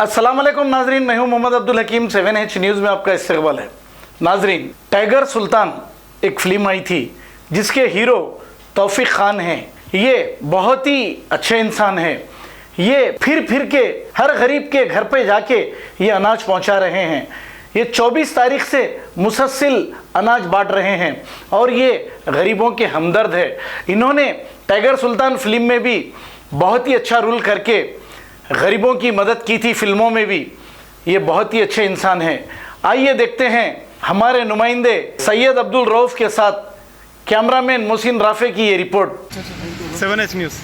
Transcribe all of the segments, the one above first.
अस्सलाम वालेकुम नाजरीन, मैं हूं मोहम्मद अब्दुल हकीम। 7H न्यूज़ में आपका इस्तकबाल है। नाजरीन, टाइगर सुल्तान एक फिल्म आई थी जिसके हीरो तौफीक खान हैं। ये बहुत ही अच्छे इंसान हैं। ये फिर के हर गरीब के घर पे जाके ये अनाज पहुंचा रहे हैं। ये 24 तारीख से मुसलसल अनाज बांट रहे हैं और ये गरीबों के हमदर्द है। इन्होंने टाइगर सुल्तान फिल्म में भी बहुत ही अच्छा रोल करके गरीबों की मदद की थी, फिल्मों में भी। ये बहुत ही अच्छे इंसान हैं। आइए देखते हैं हमारे नुमाइंदे सैयद अब्दुल रऊफ के साथ कैमरामैन मोहसिन राफे की ये रिपोर्ट। 7H news.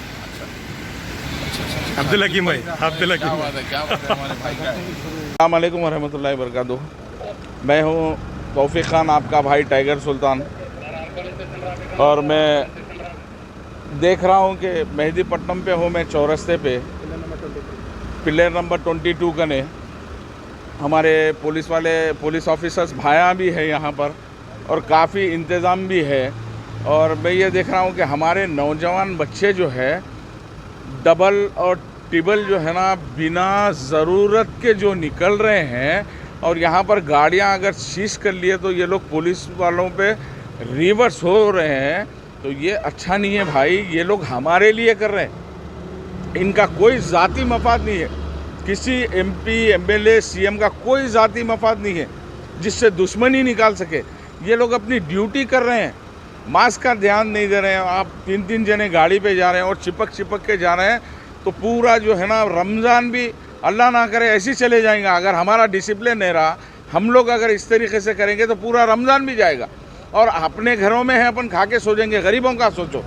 अब्दुल हकीम भाई, अब्दुल हकीम। अस्सलाम वालेकुम वरहमतुल्लाहि वबरकातुहू। मैं हूँ तौफीक खान, आपका भाई टाइगर सुल्तान, और मैं देख रहा हूँ कि मेहदीपट्टनम पे हूँ मैं, चौरस्ते पे पिलर नंबर 22 कने। हमारे पुलिस ऑफिसर्स भाया भी है यहाँ पर और काफ़ी इंतज़ाम भी है। और मैं ये देख रहा हूँ कि हमारे नौजवान बच्चे जो है डबल और ट्रिबल जो है ना, बिना ज़रूरत के जो निकल रहे हैं, और यहाँ पर गाड़ियाँ अगर सीज कर लिए तो ये लोग पुलिस वालों पे रिवर्स हो रहे हैं। तो ये अच्छा नहीं है भाई। ये लोग हमारे लिए कर रहे हैं, इनका कोई ज़ाती मफाद नहीं है। किसी MP, MLA, CM का कोई ज़ाती मफाद नहीं है जिससे दुश्मनी निकाल सके। ये लोग अपनी ड्यूटी कर रहे हैं, मास्क का ध्यान नहीं दे रहे हैं। आप 3-3 जने गाड़ी पे जा रहे हैं और चिपक के जा रहे हैं, तो पूरा जो है ना रमज़ान भी अल्लाह ना करे ऐसे ही चले जाएंगे। अगर हमारा डिसिप्लिन नहीं रहा, हम लोग अगर इस तरीके से करेंगे तो पूरा रमज़ान भी जाएगा। और अपने घरों में है, अपन खा के सो जाएंगे। गरीबों का सोचो,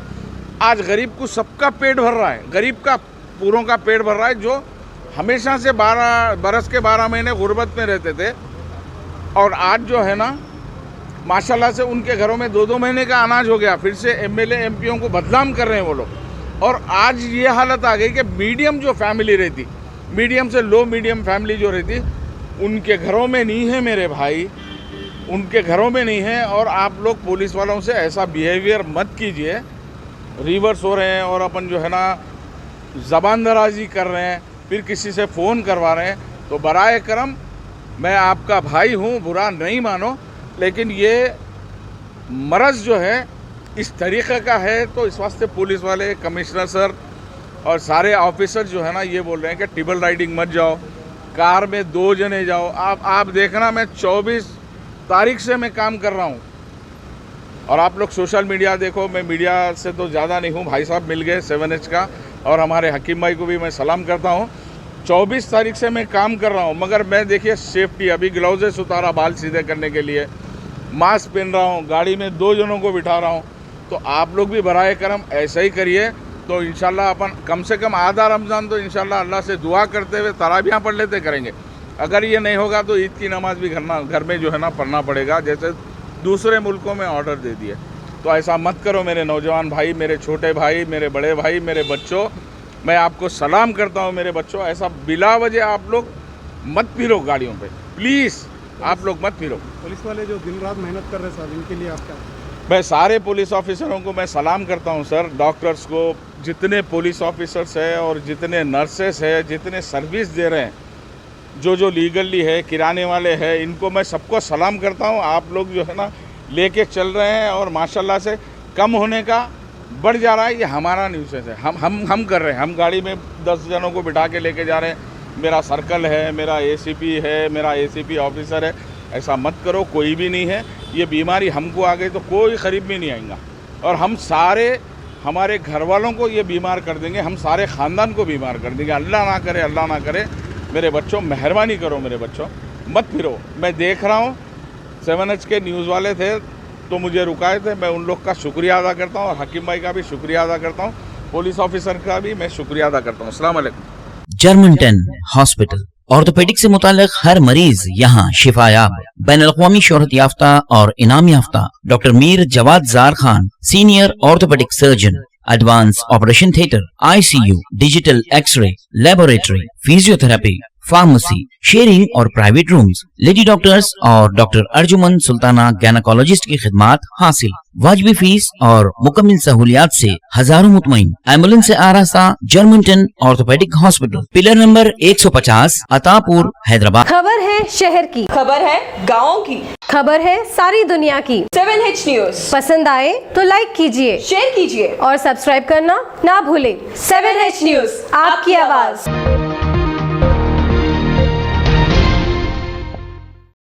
आज गरीब को सबका पेट भर रहा है, गरीब का पूरों का पेट भर रहा है, जो हमेशा से 12 बरस के 12 महीने गुर्बत में रहते थे। और आज जो है ना माशाल्लाह से उनके घरों में 2-2 महीने का अनाज हो गया। फिर से MLA MPओं को बदनाम कर रहे हैं वो लोग। और आज ये हालत आ गई कि मीडियम जो फैमिली रहती, मीडियम से लो मीडियम फैमिली जो रहती, उनके घरों में नहीं है मेरे भाई, उनके घरों में नहीं है। और आप लोग पुलिस वालों से ऐसा बिहेवियर मत कीजिए। रिवर्स हो रहे हैं और अपन जो है ना ज़बान दराजी कर रहे हैं, फिर किसी से फ़ोन करवा रहे हैं। तो बराए करम, मैं आपका भाई हूँ, बुरा नहीं मानो, लेकिन ये मरज़ जो है इस तरीक़े का है। तो इस वास्ते पुलिस वाले, कमिश्नर सर और सारे ऑफिसर जो है ना ये बोल रहे हैं कि ट्रिपल राइडिंग मत जाओ, कार में 2 जने जाओ। आप देखना, मैं 24 तारीख से मैं काम कर रहा हूँ। और आप लोग सोशल मीडिया देखो, मैं मीडिया से तो ज़्यादा नहीं हूँ। भाई साहब मिल गए 7H का, और हमारे हकीम भाई को भी मैं सलाम करता हूँ। 24 तारीख से मैं काम कर रहा हूँ, मगर मैं देखिए सेफ्टी, अभी ग्लव्स उतारा बाल सीधे करने के लिए, मास्क पहन रहा हूँ, गाड़ी में 2 जनों को बिठा रहा हूँ। तो आप लोग भी बराए करम ऐसा ही करिए। तो इंशाल्लाह अपन कम से कम आधा रमज़ान तो इंशाल्लाह अल्लाह से दुआ करते हुए तराबियाँ पढ़ लेते करेंगे। अगर ये नहीं होगा तो ईद की नमाज़ भी घर में जो है ना पढ़ना पड़ेगा, जैसे दूसरे मुल्कों में ऑर्डर दे दिए। तो ऐसा मत करो मेरे नौजवान भाई, मेरे छोटे भाई, मेरे बड़े भाई, मेरे बच्चों, मैं आपको सलाम करता हूँ। मेरे बच्चों, ऐसा बिला वजह आप लोग मत फिरो गाड़ियों पे, प्लीज़ आप लोग मत फिरो। पुलिस वाले जो दिन रात मेहनत कर रहे हैं सर, इनके लिए आप क्या? मैं सारे पुलिस ऑफिसरों को मैं सलाम करता हूँ सर, डॉक्टर्स को, जितने पुलिस ऑफिसर्स है और जितने नर्सेस है, जितने सर्विस दे रहे हैं, जो लीगली है, किराने वाले हैं, इनको मैं सबको सलाम करता हूँ। आप लोग जो है ना लेके चल रहे हैं और माशाल्लाह से कम होने का बढ़ जा रहा है। ये हमारा न्यूसेंस है, हम कर रहे हैं। हम गाड़ी में 10 जनों को बिठा के लेके जा रहे हैं। मेरा सर्कल है, मेरा ACP है, मेरा ACP ऑफिसर है। ऐसा मत करो, कोई भी नहीं है। ये बीमारी हमको आ गई तो कोई करीब भी नहीं आएगा, और हम सारे हमारे घर वालों को ये बीमार कर देंगे, हम सारे ख़ानदान को बीमार कर देंगे। अल्लाह ना करे, अल्लाह ना करे। मेरे बच्चों, मेहरबानी करो, मेरे बच्चों मत फिरो। मैं देख रहा हूँ 7H के न्यूज़ वाले थे तो मुझे रुकाए थे, मैं उन लोग का शुक्रिया अदा करता हूँ, और हकीम भाई का भी शुक्रिया अदा करता हूँ, पुलिस ऑफिसर का भी मैं शुक्रिया अदा करता हूँ। अस्सलाम वालेकुम। जर्मन 10 हॉस्पिटल, ऑर्थोपेडिक से मुताल्लिक हर मरीज यहाँ शिफायाब। बैनुल-अक़वामी शोहरत याफ्ता और इनाम याफ्ता doctor Mir Jawad Jar Khan, senior orthopaedic surgeon, advance operation theatre, ICU, digital x ray, laboratory, physiotherapy, pharmacy, sharing और प्राइवेट रूम्स, लेडी डॉक्टर्स और डॉक्टर अर्जुमन सुल्ताना गैनाकोलॉजिस्ट की खिदमात हासिल। वाजबी फीस और मुकम्मल सहूलियात से हजारों मुतमईन। एम्बुलेंस से आरास्ता Germanten orthopaedic hospital, pillar number 150, Attapur, Hyderabad. खबर है शहर की, खबर है गाँव की, खबर है सारी दुनिया की। 7H न्यूज पसंद आए तो लाइक कीजिए, शेयर कीजिए और सब्सक्राइब करना ना भूलें। 7H न्यूज, आपकी आवाज।